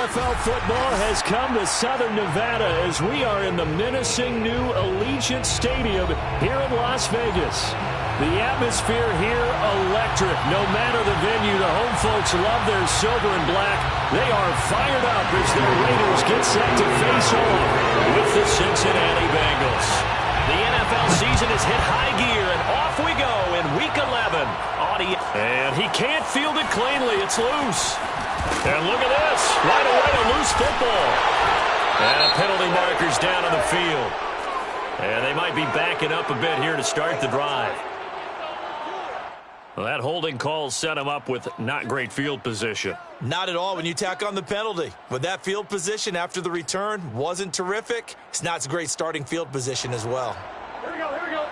NFL football has come to Southern Nevada as we are in the menacing new Allegiant Stadium here in Las Vegas. The atmosphere here electric. No matter the venue, the home folks love their silver and black. They are fired up as their Raiders get set to face off with the Cincinnati Bengals. The NFL season has hit high gear, and off we go in Week 11. And he can't field it cleanly. It's loose. And look at this. Right away, a loose football. And a penalty marker's down on the field. And they might be backing up a bit here to start the drive. Well, that holding call set him up with not great field position. Not at all when you tack on the penalty. With that field position after the return wasn't terrific, it's not a great starting field position as well. Here we go, here we go.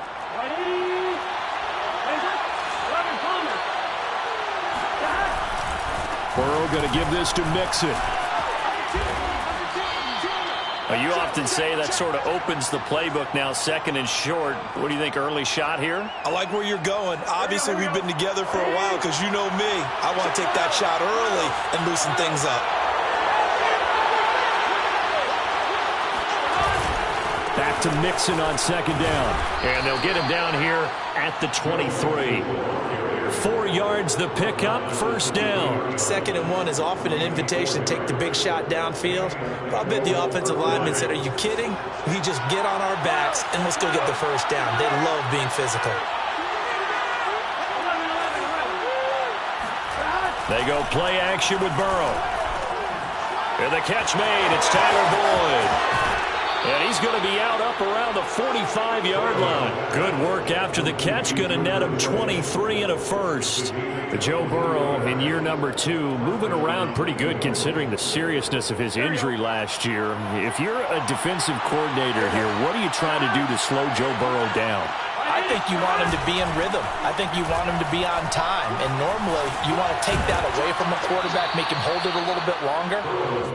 Burrow going to give this to Mixon. You often say that sort of opens the playbook now, second and short. What do you think, early shot here? I like where you're going. Obviously, we've been together for a while because you know me. I want to take that shot early and loosen things up. Back to Mixon on second down. And they'll get him down here at the 23. 4 yards the pickup, first down. 2nd and 1 is often an invitation to take the big shot downfield. But I bet the offensive lineman said, are you kidding? We just get on our backs and let's go get the first down. They love being physical. They go play action with Burrow. And the catch made. It's Tyler Boyd. And he's going to be out up around the 45-yard line. Good work after the catch. Going to net him 23 and a first. Joe Burrow in year number 2, moving around pretty good considering the seriousness of his injury last year. If you're a defensive coordinator here, what are you trying to do to slow Joe Burrow down? I think you want him to be in rhythm. I think you want him to be on time. And normally, you want to take that away from a quarterback, make him hold it a little bit longer.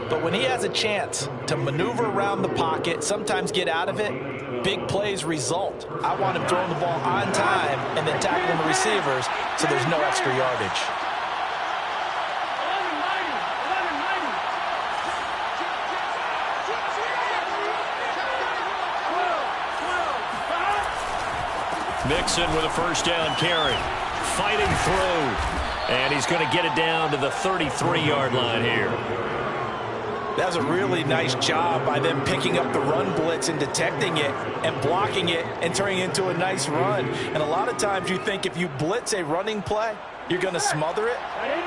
But when he has a chance to maneuver around the pocket, sometimes get out of it, big plays result. I want him throwing the ball on time and then tackling the receivers so there's no extra yardage. Mixon with a first down carry. Fighting through. And he's going to get it down to the 33-yard line here. That was a really nice job by them picking up the run blitz and detecting it and blocking it and turning it into a nice run. And a lot of times you think if you blitz a running play, you're going to smother it.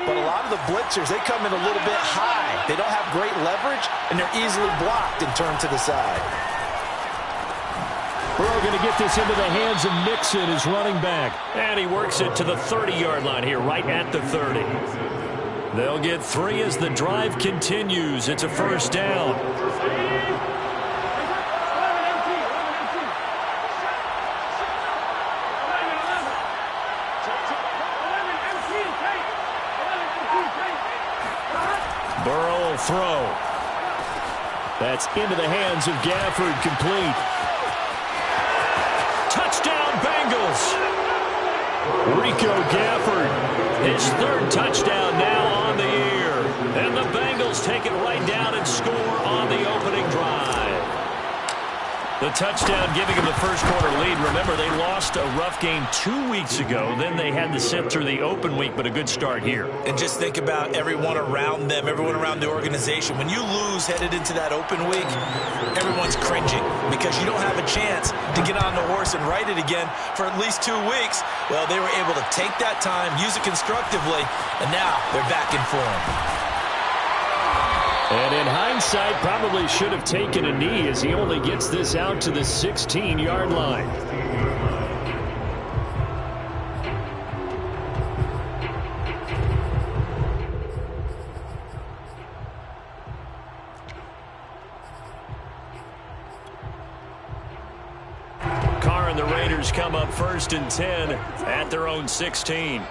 But a lot of the blitzers, they come in a little bit high. They don't have great leverage, and they're easily blocked and turned to the side. Burrow going to get this into the hands of Mixon, his running back. And he works it to the 30-yard line here, right at the 30. They'll get 3 as the drive continues. It's a first down. Burrow will throw. That's into the hands of Gafford, complete. Touchdown, Bengals. Rico Gafford, his 3rd touchdown now on the year. And the Bengals take it right down and score on the opening drive. The touchdown giving them the first quarter lead. Remember, they lost a rough game 2 weeks ago. Then they had to sit through the open week, but a good start here. And just think about everyone around them, everyone around the organization. When you lose headed into that open week, everyone's cringing because you don't have a chance to get on the horse and ride it again for at least 2 weeks. Well, they were able to take that time, use it constructively, and now they're back in form. And in hindsight, probably should have taken a knee as he only gets this out to the 16-yard line. Carr and the Raiders come up 1st and 10 at their own 16.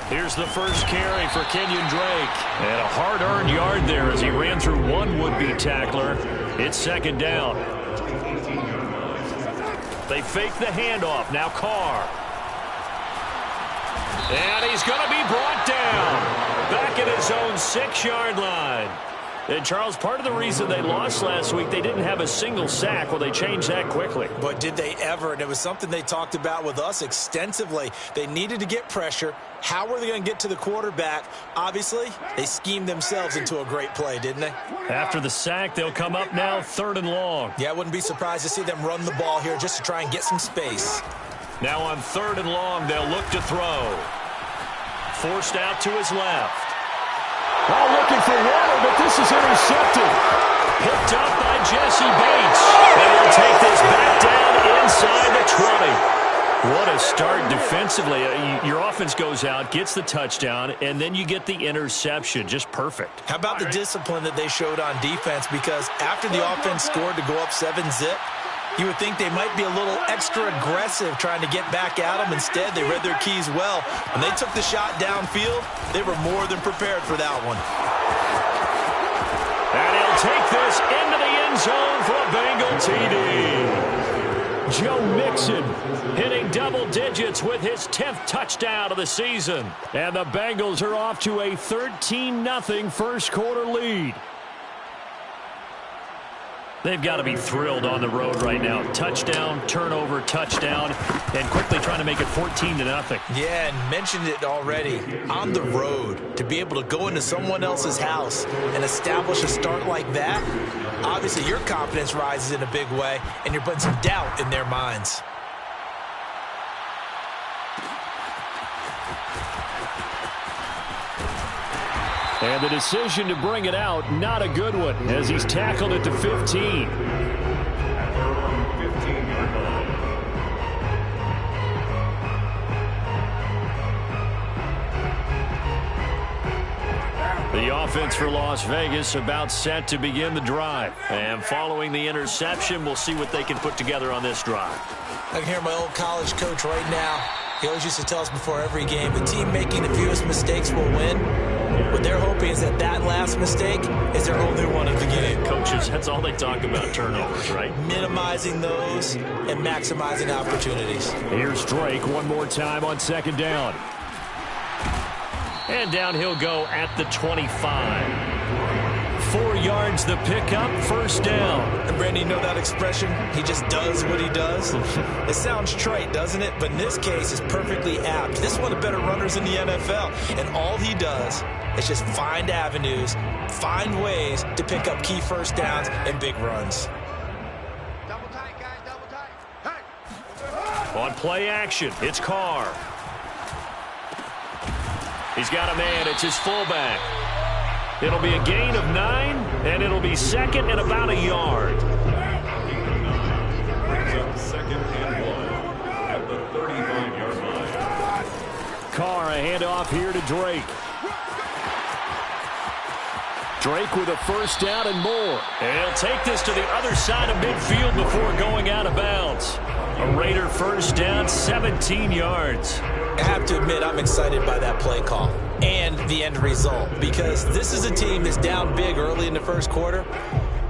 Here's the first carry for Kenyon Drake. And a hard-earned yard there as he ran through one would-be tackler. It's 2nd down. They fake the handoff. Now Carr. And he's going to be brought down back at his own 6-yard line. And, Charles, part of the reason they lost last week, they didn't have a single sack. Well, they changed that quickly. But did they ever? And it was something they talked about with us extensively. They needed to get pressure. How were they going to get to the quarterback? Obviously, they schemed themselves into a great play, didn't they? After the sack, they'll come up now 3rd and long. Yeah, I wouldn't be surprised to see them run the ball here just to try and get some space. Now on 3rd and long, they'll look to throw. Forced out to his left. Oh, looking for water, but this is intercepted. Picked up by Jesse Bates. And he'll take this back down inside the 20. What a start defensively. Your offense goes out, gets the touchdown, and then you get the interception. Just perfect. How about the discipline that they showed on defense? Because after the offense scored to go up 7-zip, you would think they might be a little extra aggressive trying to get back at them. Instead, they read their keys well. When they took the shot downfield, they were more than prepared for that one. And he'll take this into the end zone for a Bengal TD. Joe Mixon hitting double digits with his 10th touchdown of the season. And the Bengals are off to a 13-0 first quarter lead. They've got to be thrilled on the road right now. Touchdown, turnover, touchdown, and quickly trying to make it 14-0. Yeah, and mentioned it already. On the road, to be able to go into someone else's house and establish a start like that, obviously your confidence rises in a big way, and you're putting some doubt in their minds. And the decision to bring it out, not a good one, as he's tackled at the 15. The offense for Las Vegas about set to begin the drive. And following the interception, we'll see what they can put together on this drive. I can hear my old college coach right now. He always used to tell us before every game, the team making the fewest mistakes will win. What they're hoping is that that last mistake is their only one of the game. Coaches, that's all they talk about, turnovers, right? Minimizing those and maximizing opportunities. Here's Drake one more time on 2nd down. And down he'll go at the 25. 4 yards the pickup, 1st down. And Brandon, you know that expression? He just does what he does. It sounds trite, doesn't it? But in this case, it's perfectly apt. This is one of the better runners in the NFL. And all he does is just find avenues, find ways to pick up key 1st downs and big runs. Double tight, guys, double tight. Hey! On play action, it's Carr. He's got a man. It's his fullback. It'll be a gain of 9, and it'll be 2nd and about a yard. Brings up 2nd and 1 at the 35-yard line. Carr, a handoff here to Drake. Drake with a 1st down and more. And he'll take this to the other side of midfield before going out of bounds. A Raider 1st down, 17 yards. I have to admit, I'm excited by that play call and the end result, because this is a team that's down big early in the 1st quarter,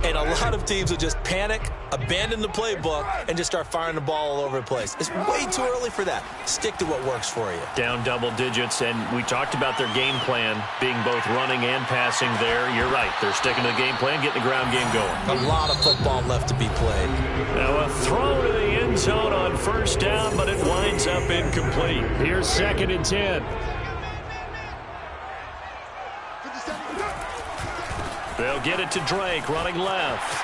and a lot of teams will just panic, abandon the playbook, and just start firing the ball all over the place. It's way too early for that. Stick to what works for you. Down double digits, and we talked about their game plan being both running and passing there. You're right. They're sticking to the game plan, getting the ground game going. A lot of football left to be played. Now a throw to the end zone on 1st down, but it winds up incomplete. Here's 2nd and 10. They'll get it to Drake, running left.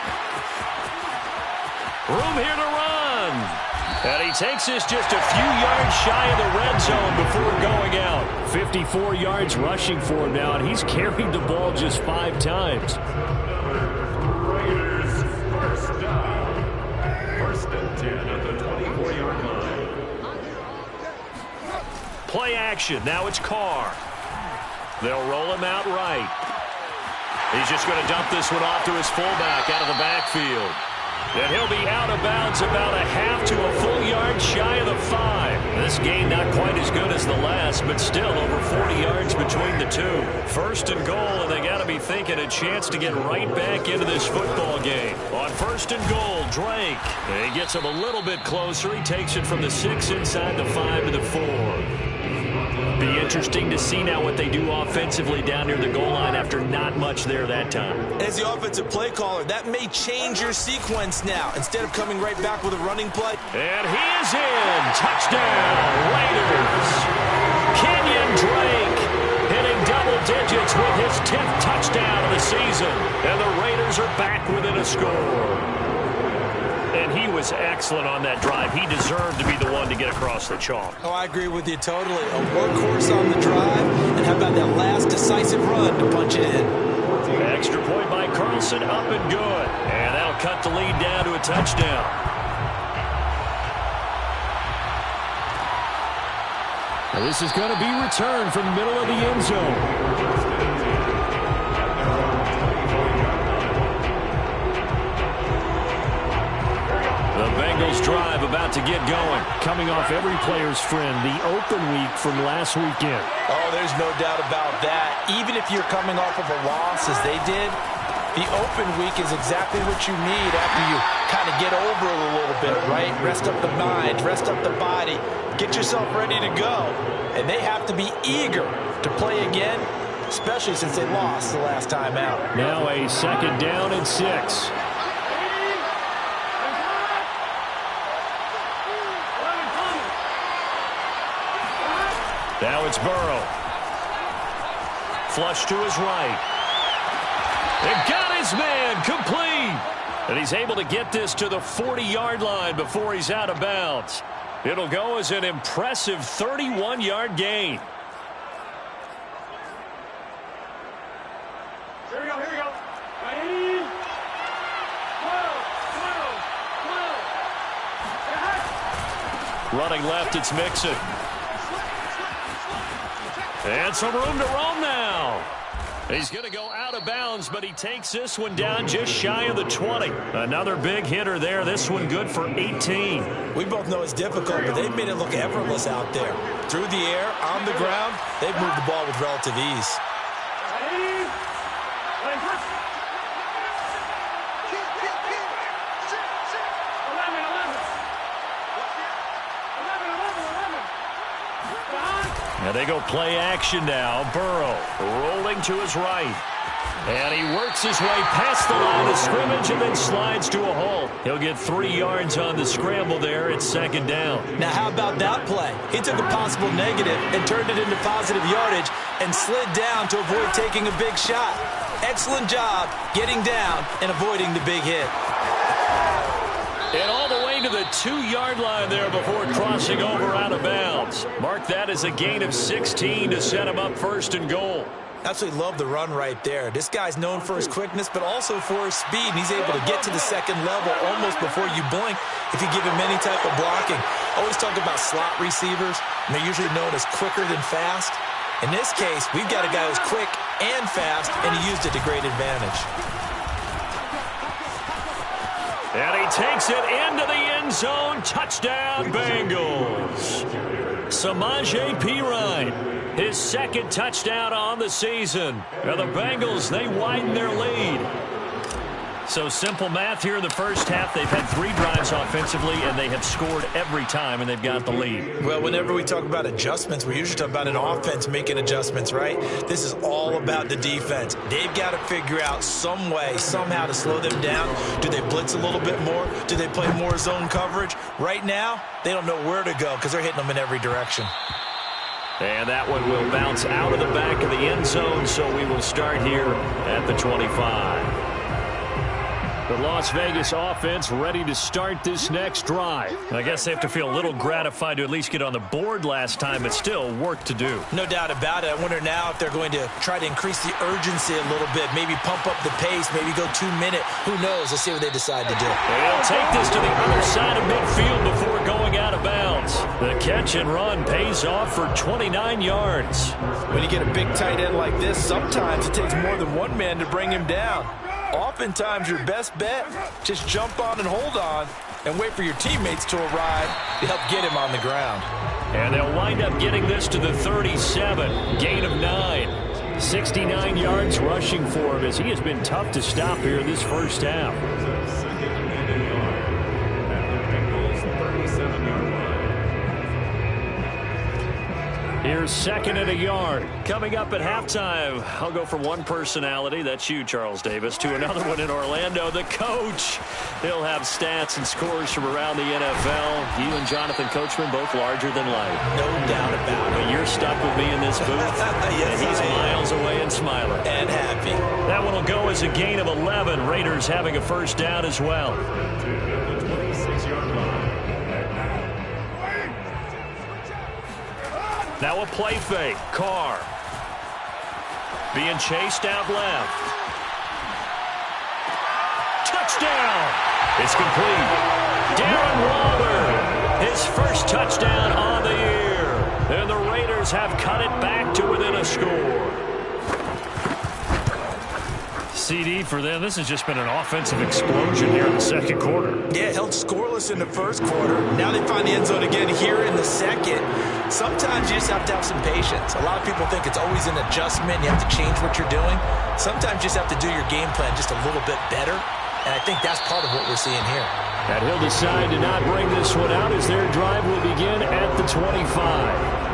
Room here to run. And he takes this just a few yards shy of the red zone before going out. 54 yards rushing for him now, and he's carried the ball just 5 times. Raiders 1st down. 1st and 10 at the 24-yard line. Play action. Now it's Carr. They'll roll him out right. He's just going to dump this one off to his fullback out of the backfield. And he'll be out of bounds about a half to a full yard shy of the 5. This game not quite as good as the last, but still over 40 yards between the two. 1st and goal, and they got to be thinking a chance to get right back into this football game. On 1st and goal, Drake. And he gets him a little bit closer. He takes it from the 6 inside the 5 to the 4. Be interesting to see now what they do offensively down near the goal line after not much there that time. As the offensive play caller, that may change your sequence now. Instead of coming right back with a running play. And he is in. Touchdown, Raiders. Kenyon Drake hitting double digits with his 10th touchdown of the season. And the Raiders are back within a score. And he was excellent on that drive. He deserved to be the one to get across the chalk. Oh, I agree with you totally. A workhorse on the drive. And how about that last decisive run to punch it in? Extra point by Carlson, up and good. And that'll cut the lead down to a touchdown. Now this is going to be returned from the middle of the end zone. The Bengals drive about to get going. Coming off every player's friend, the open week from last weekend. Oh, there's no doubt about that. Even if you're coming off of a loss as they did, the open week is exactly what you need after you kind of get over it a little bit, right? Rest up the mind, rest up the body, get yourself ready to go. And they have to be eager to play again, especially since they lost the last time out. Now a 2nd down and 6. Now it's Burrow. Flush to his right. They got his man complete. And he's able to get this to the 40-yard line before he's out of bounds. It'll go as an impressive 31-yard gain. Here we go, here we go. Ready? 12. Running left, it's Mixon. And some room to roam now. He's going to go out of bounds, but he takes this one down just shy of the 20. Another big hitter there. This one good for 18. We both know it's difficult, but they've made it look effortless out there. Through the air, on the ground, they've moved the ball with relative ease. And they go play action now. Burrow rolling to his right. And he works his way past the line of scrimmage and then slides to a hole. He'll get 3 yards on the scramble there. It's 2nd down. Now, how about that play? He took a possible negative and turned it into positive yardage and slid down to avoid taking a big shot. Excellent job getting down and avoiding the big hit. And all the way to the 2-yard line there before crossing over out of bounds. Mark that as a gain of 16 to set him up 1st and goal. Absolutely love the run right there. This guy's known for his quickness, but also for his speed. And he's able to get to the 2nd level almost before you blink if you give him any type of blocking. Always talk about slot receivers. And they're usually known as quicker than fast. In this case, we've got a guy who's quick and fast, and he used it to great advantage. And he takes it into the end zone. Touchdown, Bengals. Samaje Perine, his 2nd touchdown on the season. Now the Bengals, they widen their lead. So simple math here in the first half. They've had 3 drives offensively, and they have scored every time, and they've got the lead. Well, whenever we talk about adjustments, we usually talk about an offense making adjustments, right? This is all about the defense. They've got to figure out some way, somehow to slow them down. Do they blitz a little bit more? Do they play more zone coverage? Right now, they don't know where to go because they're hitting them in every direction. And that one will bounce out of the back of the end zone, so we will start here at the 25. The Las Vegas offense ready to start this next drive. I guess they have to feel a little gratified to at least get on the board last time, but still work to do. No doubt about it. I wonder now if they're going to try to increase the urgency a little bit, maybe pump up the pace, maybe go 2-minute. Who knows? Let's see what they decide to do. They'll take this to the other side of midfield before going out of bounds. The catch and run pays off for 29 yards. When you get a big tight end like this, sometimes it takes more than one man to bring him down. Oftentimes, your best bet, just jump on and hold on and wait for your teammates to arrive to help get him on the ground. And they'll wind up getting this to the 37, gain of 9. 69 yards rushing for him as he has been tough to stop here this first half. Here's second and a yard. Coming up at halftime, I'll go from one personality, that's you, Charles Davis, to another one in Orlando, the coach. He'll have stats and scores from around the NFL. You and Jonathan Coachman, both larger than life. No doubt about it. But you're stuck with me in this booth. Yes, and he's miles away and smiling. And happy. That one will go as a gain of 11. Raiders having a first down as well. The 26-yard line. Now a play fake. Carr being chased out left. Touchdown! It's complete. Darren Waller, his first touchdown on the year. And the Raiders have cut it back to within a score. CD for them. This has just been an offensive explosion here in the second quarter. Yeah, held scoreless in the first quarter. Now they find the end zone again here in the second. Sometimes you just have to have some patience. A lot of people think it's always an adjustment. You have to change what you're doing. Sometimes you just have to do your game plan just a little bit better. And I think that's part of what we're seeing here. And he'll decide to not bring this one out as their drive will begin at the 25.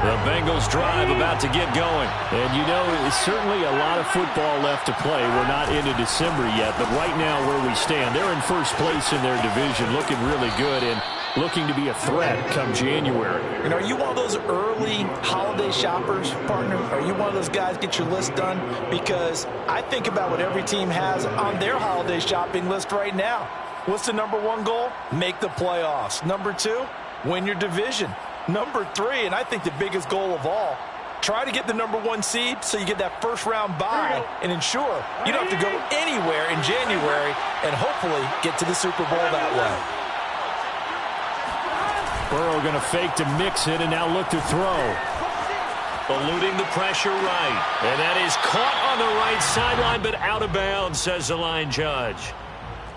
The Bengals drive about to get going. And you know, it's certainly a lot of football left to play. We're not into December yet, but right now where we stand, they're in first place in their division, looking really good and looking to be a threat come January. And are you one of those early holiday shoppers, partner? Are you one of those guys get your list done? Because I think about what every team has on their holiday shopping list right now. What's the number one goal? Make the playoffs. Number two, win your division. Number three, and I think the biggest goal of all, try to get the number one seed so you get that first round bye and ensure you don't have to go anywhere in January and hopefully get to the Super Bowl that way. Burrow going to fake to mix it and now look to throw. Eluding the pressure right. And that is caught on the right sideline but out of bounds, says the line judge.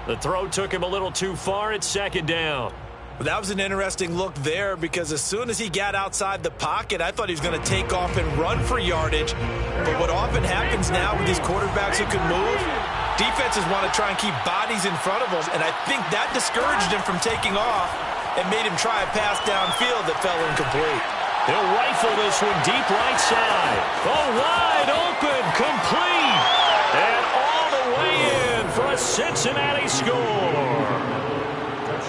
The throw took him a little too far. It's second down. Well, that was an interesting look there because as soon as he got outside the pocket, I thought he was going to take off and run for yardage. But what often happens now with these quarterbacks who can move, defenses want to try and keep bodies in front of them, and I think that discouraged him from taking off and made him try a pass downfield that fell incomplete. He'll rifle this one deep right side. Oh, wide open, complete, and all the way in for a Cincinnati score.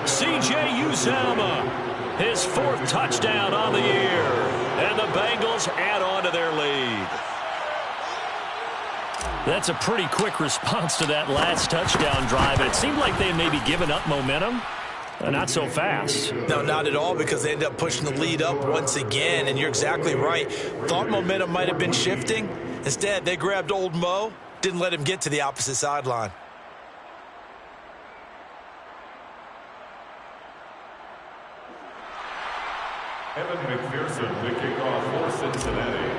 C.J. Uzomah, his fourth touchdown on the year. And the Bengals add on to their lead. That's a pretty quick response to that last touchdown drive. And it seemed like they may be giving up momentum. Not so fast. No, not at all, because they end up pushing the lead up once again. And you're exactly right. Thought momentum might have been shifting. Instead, they grabbed old Mo, didn't let him get to the opposite sideline. Evan McPherson, the kickoff for Cincinnati.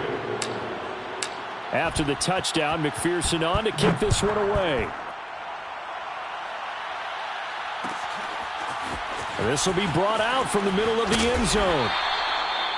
After the touchdown, McPherson on to kick this one away. This will be brought out from the middle of the end zone.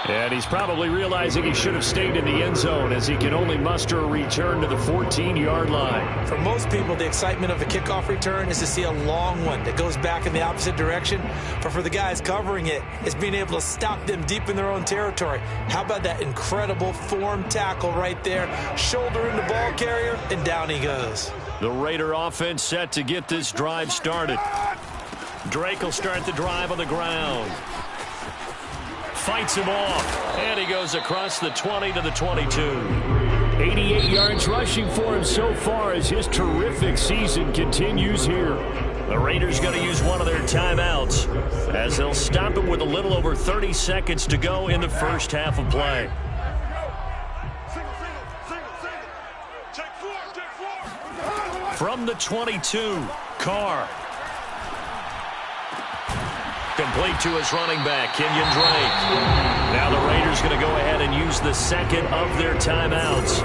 And he's probably realizing he should have stayed in the end zone as he can only muster a return to the 14-yard line. For most people, the excitement of a kickoff return is to see a long one that goes back in the opposite direction. But for the guys covering it, it's being able to stop them deep in their own territory. How about that incredible form tackle right there? Shoulder in the ball carrier, and down he goes. The Raider offense set to get this drive started. Drake will start the drive on the ground. Fights him off, and he goes across the 20 to the 22. 88 yards rushing for him so far as his terrific season continues here. The Raiders going to use one of their timeouts as they'll stop him with a little over 30 seconds to go in the first half of play. From the 22, Carr. Complete to his running back, Kenyon Drake. Now the Raiders going to go ahead and use the second of their timeouts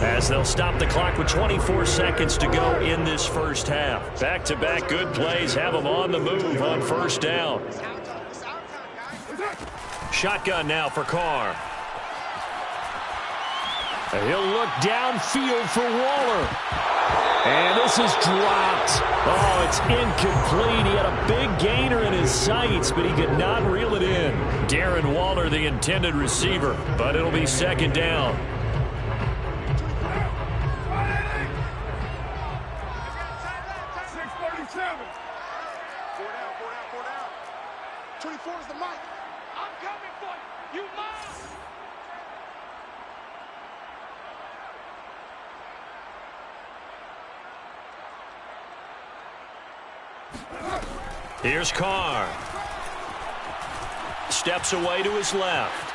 as they'll stop the clock with 24 seconds to go in this first half. Back-to-back good plays have them on the move on first down. Shotgun now for Carr. He'll look downfield for Waller. And this is dropped. Oh, it's incomplete. He had a big gainer in his sights, but he could not reel it in. Darren Waller, the intended receiver, but it'll be second down. 637. 4 down. 24 is the mic. I'm coming for you. You must. Here's Carr. Steps away to his left.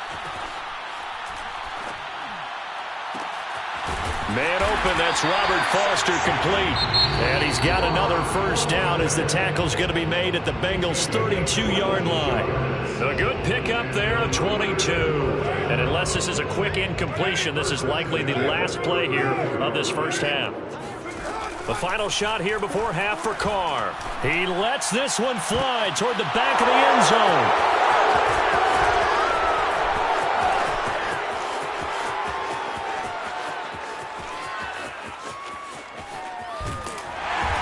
Man open, that's Robert Foster complete. And he's got another first down as the tackle's going to be made at the Bengals' 32-yard line. A good pickup there of 22. And unless this is a quick incompletion, this is likely the last play here of this first half. The final shot here before half for Carr. He lets this one fly toward the back of the end zone.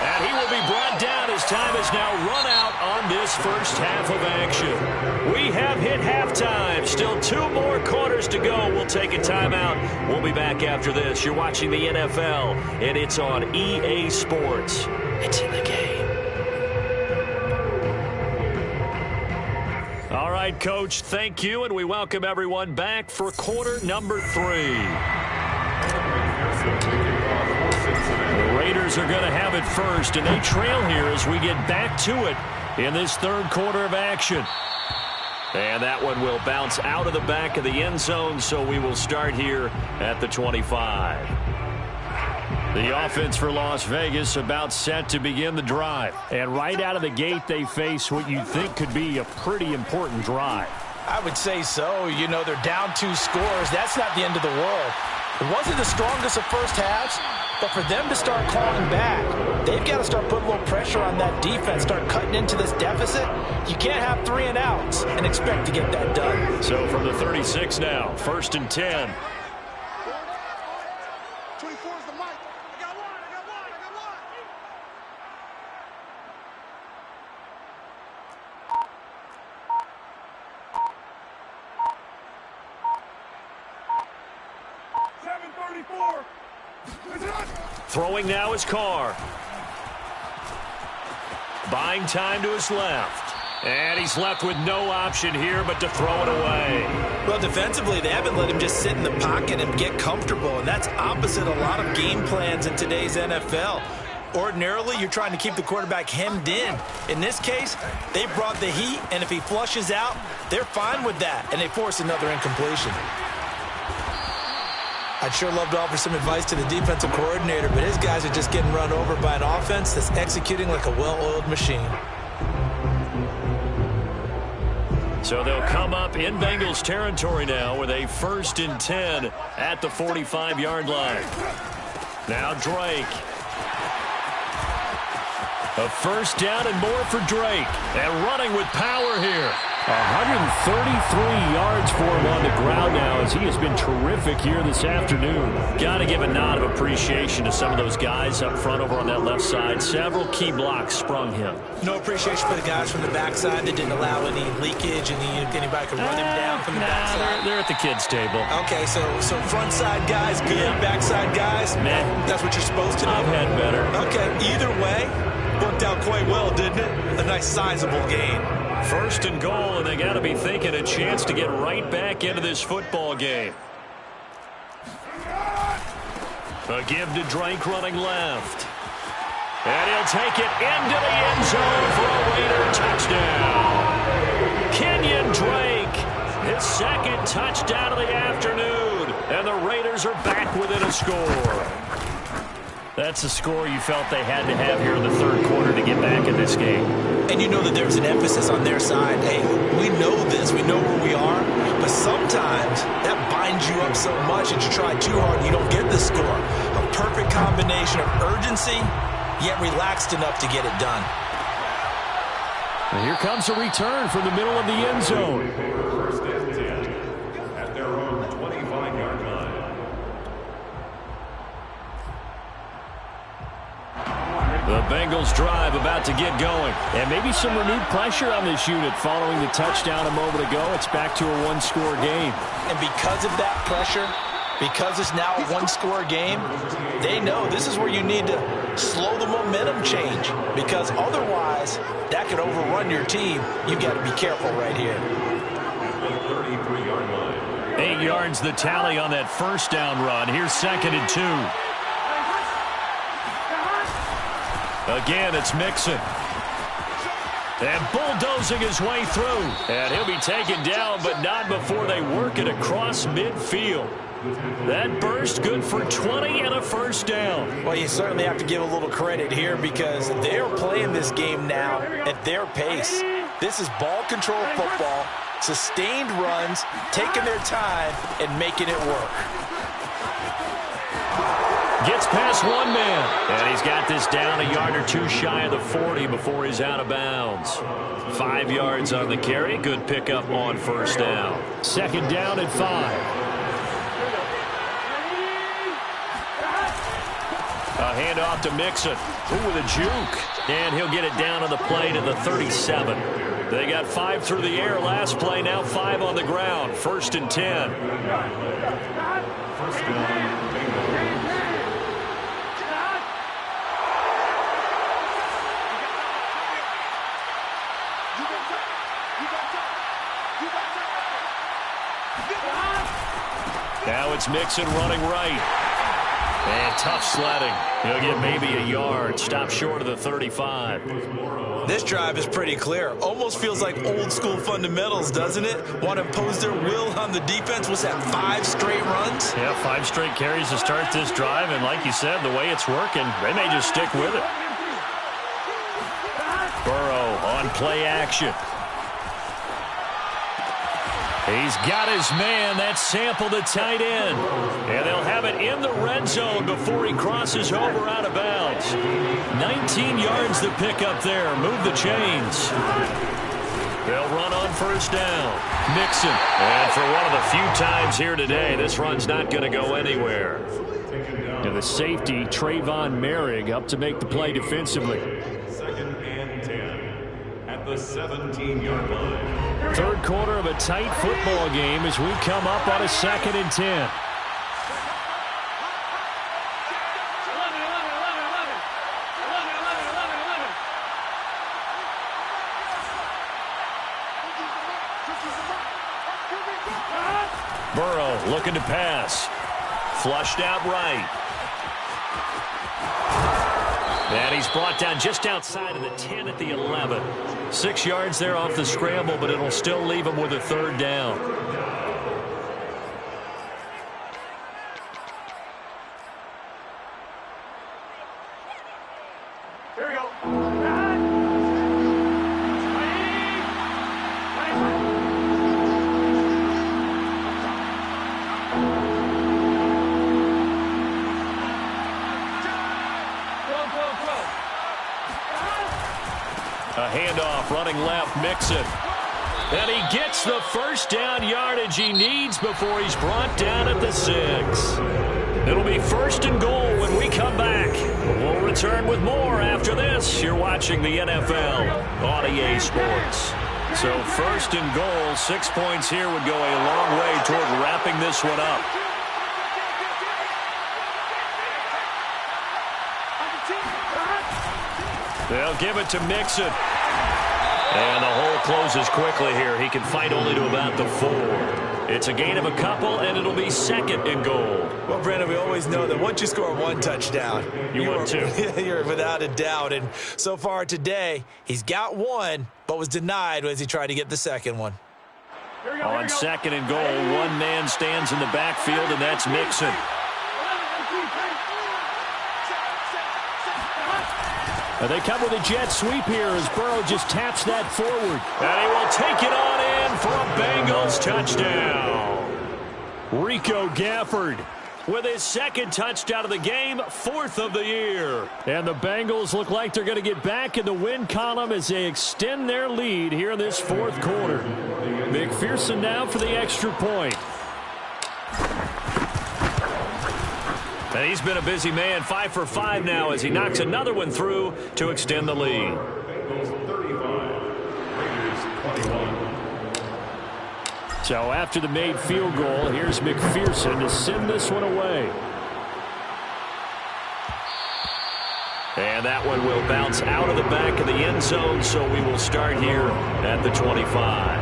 And he will be brought down as time is now run out on this first half of action. We have hit halftime. Still 2 more quarters to go. We'll take a timeout. We'll be back after this. You're watching the NFL, and it's on EA Sports. It's in the game. All right, Coach, thank you, and we welcome everyone back for quarter number 3. The Raiders are going to have it first, and they trail here as we get back to it in this third quarter of action. And that one will bounce out of the back of the end zone, so we will start here at the 25. The offense for Las Vegas about set to begin the drive. And right out of the gate, they face what you'd think could be a pretty important drive. I would say so. You know, they're down 2 scores. That's not the end of the world. It wasn't the strongest of first halves, but for them to start clawing back, they've got to start putting a little pressure on that defense, start cutting into this deficit. You can't have 3 and outs and expect to get that done. So from the 36 now, 1st and 10. 24 is the mic. I got one. 734. Throwing now is Carr. Buying time to his left. And he's left with no option here but to throw it away. Well, defensively, they haven't let him just sit in the pocket and get comfortable, and that's opposite a lot of game plans in today's NFL. Ordinarily, you're trying to keep the quarterback hemmed in. In this case, they brought the heat, and if he flushes out, they're fine with that, and they force another incompletion. I'd sure love to offer some advice to the defensive coordinator, but his guys are just getting run over by an offense that's executing like a well-oiled machine. So they'll come up in Bengals territory now with a 1st and 10 at the 45-yard line. Now Drake. A first down and more for Drake. And running with power here. 133 yards for him on the ground now as he has been terrific here this afternoon. Got to give a nod of appreciation to some of those guys up front over on that left side. Several key blocks sprung him. No appreciation for the guys from the backside that didn't allow any leakage and anybody could run him down from the backside. They're at the kids' table. Okay, so front side guys good, backside guys, Meh. That's what you're supposed to do. I've had better. Okay, either way, worked out quite well, didn't it? A nice sizable gain. 1st and goal, and they got to be thinking a chance to get right back into this football game. A give to Drake running left. And he'll take it into the end zone for a Raider touchdown. Kenyon Drake, his 2nd touchdown of the afternoon. And the Raiders are back within a score. That's a score you felt they had to have here in the 3rd quarter to get back in this game. And you know that there's an emphasis on their side. Hey, we know this. We know where we are. But sometimes that binds you up so much that you try too hard and you don't get the score. A perfect combination of urgency, yet relaxed enough to get it done. And here comes a return from the middle of the end zone. 1st and 10 at their own 25-yard line. The Bengals drive about to get going. And maybe some renewed pressure on this unit following the touchdown a moment ago. It's back to a one-score game. And because of that pressure, because it's now a one-score game, they know this is where you need to slow the momentum change. Because otherwise, that could overrun your team. You've got to be careful right here. 33-yard line. 8 yards the tally on that first down run. Here's 2nd and 2. Again, it's Mixon. And bulldozing his way through. And he'll be taken down, but not before they work it across midfield. That burst good for 20 and a first down. Well, you certainly have to give a little credit here because they're playing this game now at their pace. This is ball control football, sustained runs, taking their time and making it work. Gets past one man, and he's got this down a yard or two shy of the 40 before he's out of bounds. 5 yards on the carry. Good pickup on first down. 2nd down at 5. A handoff to Mixon. Ooh, with a juke. And he'll get it down on the play to the 37. They got 5 through the air last play, now 5 on the ground. 1st and 10. First down. Now it's Mixon running right. And tough sledding. He'll get maybe a yard. Stop short of the 35. This drive is pretty clear. Almost feels like old school fundamentals, doesn't it? Want to impose their will on the defense. Was that 5 straight runs? Yeah, 5 straight carries to start this drive. And like you said, the way it's working, they may just stick with it. Burrow on play action. He's got his man. That's Sample, the tight end. And they'll have it in the red zone before he crosses over out of bounds. 19 yards to pick up there. Move the chains. They'll run on first down. Mixon. And for one of the few times here today, this run's not going to go anywhere. And the safety, Trayvon Merrick, up to make the play defensively. 2nd and 10 at the 17-yard line. 3rd quarter of a tight football game as we come up on a 2nd and 10. Burrow looking to pass. Flushed out right. And he's brought down just outside of the 10 at the 11. 6 yards there off the scramble, but it'll still leave him with a 3rd down. Here we go. A handoff running left, Mixon. And he gets the first down yardage he needs before he's brought down at the 6. It'll be 1st and goal when we come back. We'll return with more after this. You're watching the NFL on EA Sports. So 1st and goal, 6 points here would go a long way toward wrapping this one up. They'll give it to Mixon. And the hole closes quickly here. He can fight only to about the 4. It's a gain of a couple, and it'll be 2nd and goal. Well, Brandon, we always know that once you score 1 touchdown, you're 2. You're without a doubt. And so far today, he's got 1, but was denied as he tried to get the 2nd one. On 2nd and goal, 1 man stands in the backfield, and that's Mixon. They come with a jet sweep here as Burrow just taps that forward. And he will take it on in for a Bengals touchdown. Rico Gafford with his 2nd touchdown of the game, 4th of the year. And the Bengals look like they're going to get back in the win column as they extend their lead here in this 4th quarter. McPherson now for the extra point. And he's been a busy man, 5 for 5 now as he knocks another one through to extend the lead. Bengals 35, Raiders 21. So after the made field goal, here's McPherson to send this one away. And that one will bounce out of the back of the end zone, so we will start here at the 25.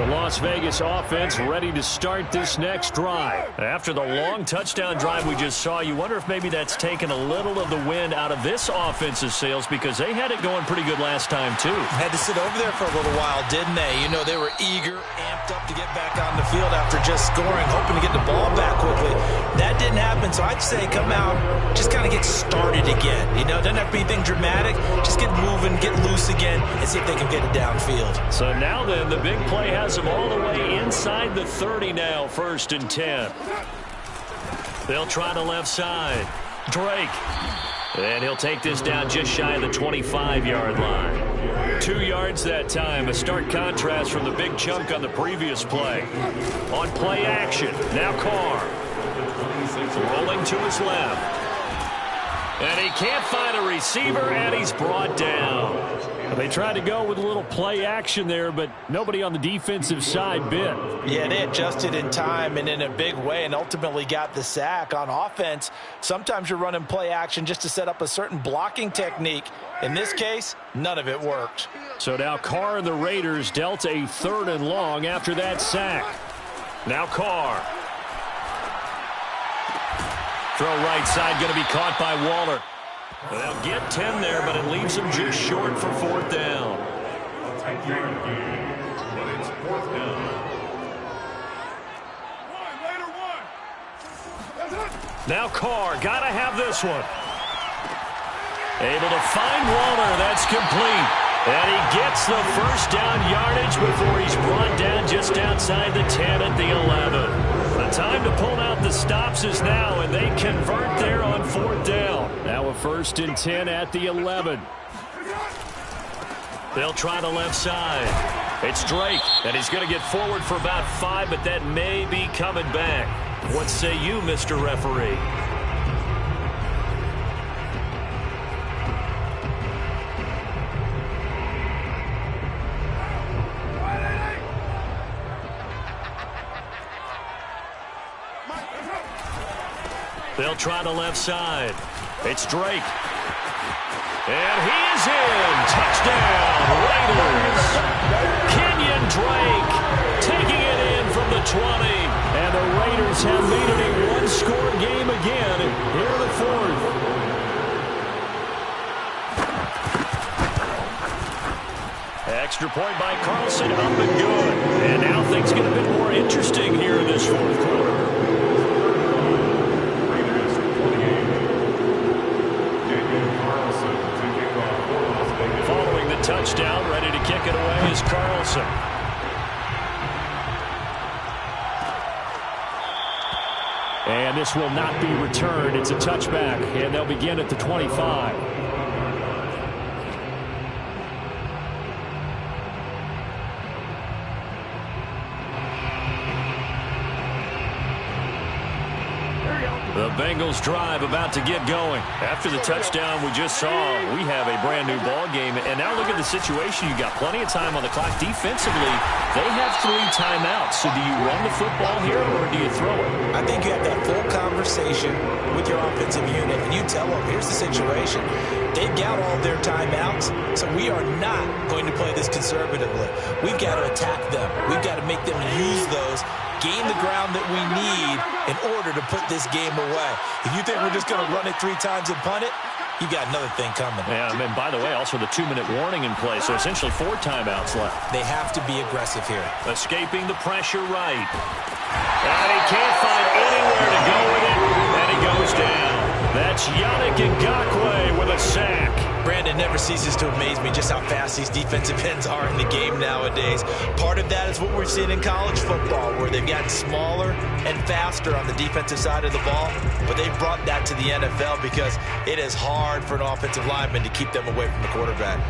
Las Vegas offense ready to start this next drive. After the long touchdown drive we just saw, you wonder if maybe that's taken a little of the wind out of this offensive sails because they had it going pretty good last time too. Had to sit over there for a little while, didn't they? You know, they were eager, amped up to get back on the field after just scoring, hoping to get the ball back quickly. That didn't happen, so I'd say come out, just kind of get started again. You know, doesn't have to be anything dramatic. Just get moving, get loose again, and see if they can get it downfield. So now then, the big play has them all the way inside the 30 now, 1st and 10. They'll try the left side. Drake. And he'll take this down just shy of the 25-yard line. 2 yards that time. A stark contrast from the big chunk on the previous play. On play action. Now Carr. Rolling to his left. And he can't find a receiver, and he's brought down. They tried to go with a little play action there, but nobody on the defensive side bit. Yeah, they adjusted in time and in a big way and ultimately got the sack. On offense, sometimes you're running play action just to set up a certain blocking technique. In this case, none of it worked. So now Carr and the Raiders dealt a 3rd and long after that sack. Now Carr. Throw right side, going to be caught by Waller. They'll get 10 there, but it leaves them just short for 4th down. A tight yard game, but it's 4th down. Now Carr, got to have this one. Able to find Waller, that's complete. And he gets the 1st down yardage before he's brought down just outside the 10 at the 11. The time to pull out the stops is now, and they convert there on 4th down. Now a 1st and 10 at the 11. They'll try the left side. It's Drake, and he's going to get forward for about 5, but that may be coming back. What say you, Mr. Referee? They'll try the left side. It's Drake. And he is in. Touchdown, Raiders. Kenyon Drake taking it in from the 20. And the Raiders have made it a one-score game again here in the 4th. Extra point by Carlson, up and good. And now things get a bit more interesting here in this 4th quarter. Following the touchdown, ready to kick it away is Carlson. And this will not be returned. It's a touchback, and they'll begin at the 25. The Bengals drive about to get going. After the touchdown we just saw, we have a brand new ball game. And now look at the situation. You got plenty of time on the clock. Defensively, they have 3 timeouts. So do you run the football here or do you throw it? I think you have that full conversation with your offensive unit, and you tell them, here's the situation. They've got all their timeouts, so we are not going to play this conservatively. We've got to attack them. We've got to make them use those, gain the ground that we need in order to put this game away. If you think we're just going to run it 3 times and punt it, you got another thing coming. Yeah, and by the way, also the 2-minute warning in play, so essentially 4 timeouts left. They have to be aggressive here. Escaping the pressure right. And he can't find anywhere to go with it, and he goes down. That's Yannick Ngakoue with a sack. Brandon, never ceases to amaze me just how fast these defensive ends are in the game nowadays. Part of that is what we're seeing in college football, where they've gotten smaller and faster on the defensive side of the ball. But they've brought that to the NFL because it is hard for an offensive lineman to keep them away from the quarterback.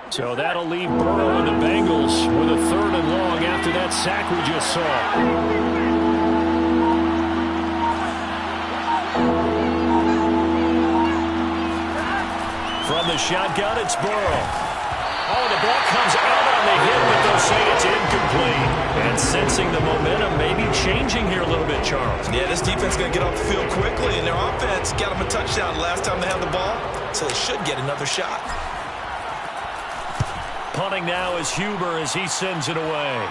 So that'll leave Burrow and the Bengals with a 3rd and long after that sack we just saw. From the shotgun, it's Burrow. Oh, the ball comes out on the hit, but they'll say it's incomplete. And sensing the momentum maybe changing here a little bit, Charles. Yeah, this defense is going to get off the field quickly, and their offense got them a touchdown last time they had the ball, so they should get another shot. Punting now is Huber as he sends it away.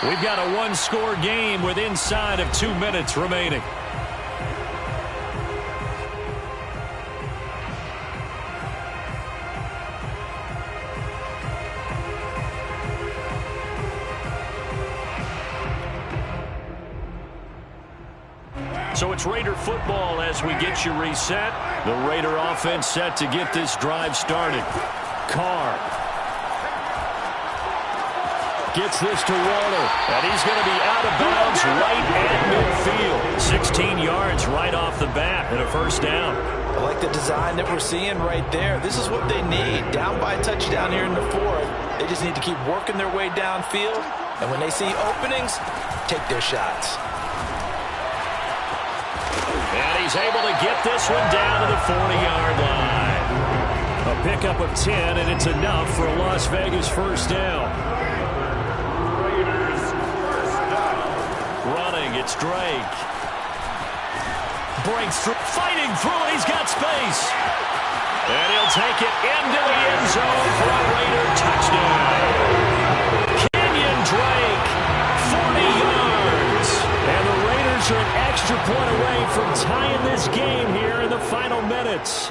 We've got a one-score game with inside of 2 minutes remaining. So it's Raider football as we get you reset. The Raider offense set to get this drive started. Carr gets this to Waller, and he's going to be out of bounds right at midfield. 16 yards right off the bat and a first down. I like the design that we're seeing right there. This is what they need. Down by a touchdown here in the 4th. They just need to keep working their way downfield, and when they see openings, take their shots. And he's able to get this one down to the 40-yard line. A pickup of 10, and it's enough for a Las Vegas first down. Raiders first down. Running, it's Drake. Breaks through, fighting through it, he's got space. And he'll take it into the end zone for a Raider touchdown. Kenyon Drake, 40 yards. And the Raiders are an extra point away from tying this game here in the final minutes.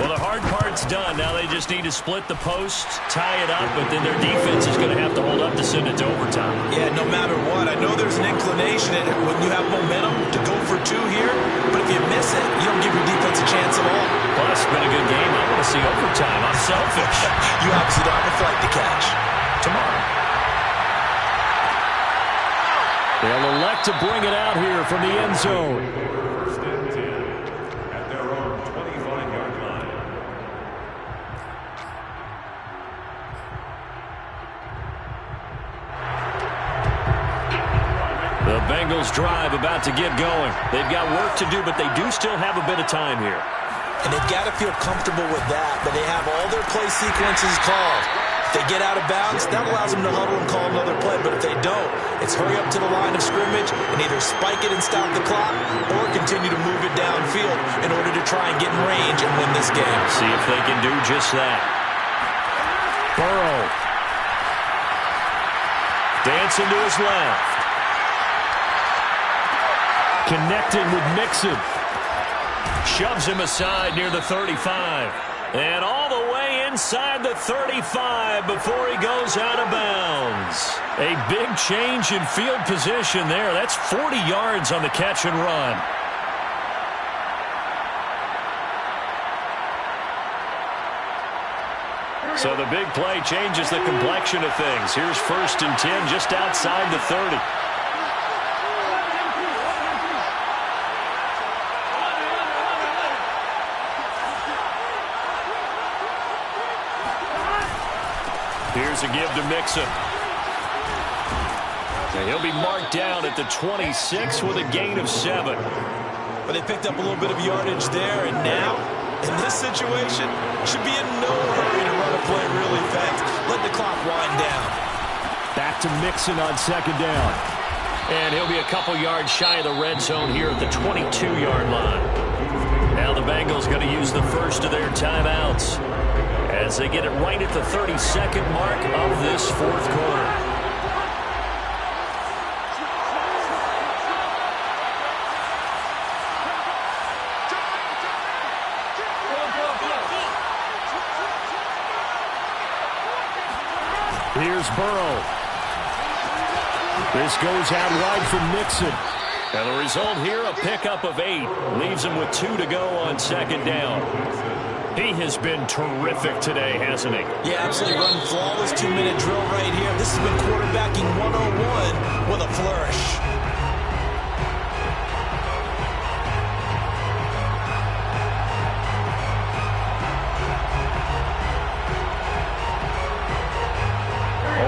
Well, the hard part's done. Now they just need to split the post, tie it up, but then their defense is going to have to hold up to send it to overtime. Yeah, no matter what. I know there's an inclination when you have momentum to go for 2 here, but if you miss it, you don't give your defense a chance at all. Plus, it's been a good game. I want to see overtime. I'm selfish. You obviously don't have a flight to catch. Tomorrow. They'll elect to bring it out here from the end zone. First and 10 at their own 25-yard line. The Bengals drive about to get going. They've got work to do, but they do still have a bit of time here. And they've got to feel comfortable with that, but they have all their play sequences called. If they get out of bounds, that allows them to huddle and call another play. But if they don't, it's hurry up to the line of scrimmage and either spike it and stop the clock or continue to move it downfield in order to try and get in range and win this game. See if they can do just that. Burrow. Dancing to his left. Connecting with Mixon. Shoves him aside near the 35. And all the way inside the 35 before he goes out of bounds. A big change in field position there. That's 40 yards on the catch and run. So the big play changes the complexion of things. Here's 1st and 10 just outside the 30. Here's a give to Mixon. And he'll be marked down at the 26 with a gain of 7. But they picked up a little bit of yardage there, and now, in this situation, should be in no hurry to run a play really fast. Let the clock wind down. Back to Mixon on 2nd down. And he'll be a couple yards shy of the red zone here at the 22-yard line. Now the Bengals going to use the first of their timeouts as they get it right at the 32nd mark of this 4th quarter. Here's Burrow. This goes out wide from Mixon. And the result here, a pickup of 8. Leaves him with 2 to go on second down. He has been terrific today, hasn't he? Yeah, absolutely. Run flawless 2-minute drill right here. This has been quarterbacking 101 with a flourish.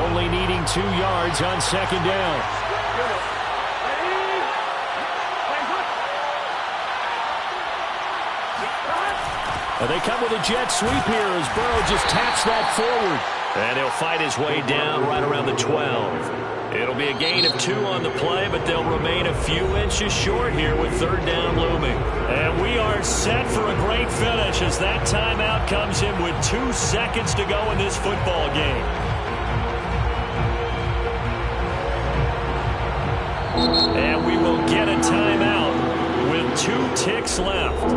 Only needing 2 yards on second down. And they come with a jet sweep here as Burrow just taps that forward. And he'll fight his way down right around the 12. It'll be a gain of 2 on the play, but they'll remain a few inches short here with third down looming. And we are set for a great finish as that timeout comes in with 2 seconds to go in this football game. And we will get a timeout with 2 ticks left.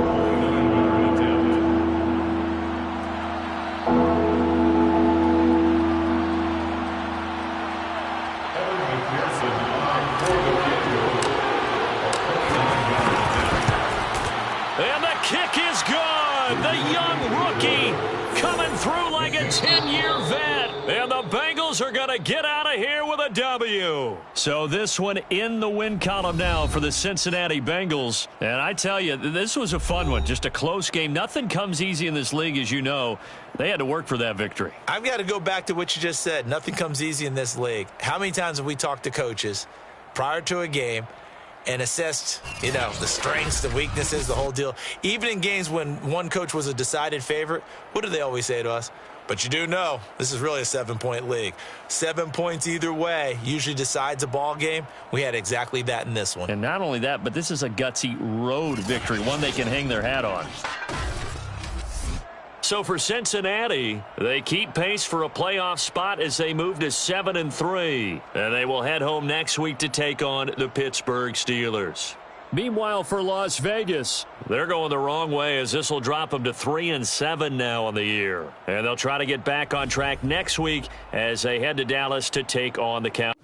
And the kick is good. The young rookie coming through like a 10-year vet. And the Bengals are going to get out of here with a W. So this one in the win column now for the Cincinnati Bengals. And I tell you, this was a fun one. Just a close game. Nothing comes easy in this league, as you know. They had to work for that victory. I've got to go back to what you just said. Nothing comes easy in this league. How many times have we talked to coaches prior to a game and assessed, the strengths, the weaknesses, the whole deal? Even in games when one coach was a decided favorite, what do they always say to us? But you do know this is really a 7-point league. 7 points either way usually decides a ball game. We had exactly that in this one. And not only that, but this is a gutsy road victory, one they can hang their hat on. So for Cincinnati, they keep pace for a playoff spot as they move to 7-3. And they will head home next week to take on the Pittsburgh Steelers. Meanwhile, for Las Vegas, they're going the wrong way as this will drop them to 3-7 now on the year. And they'll try to get back on track next week as they head to Dallas to take on the Cowboys.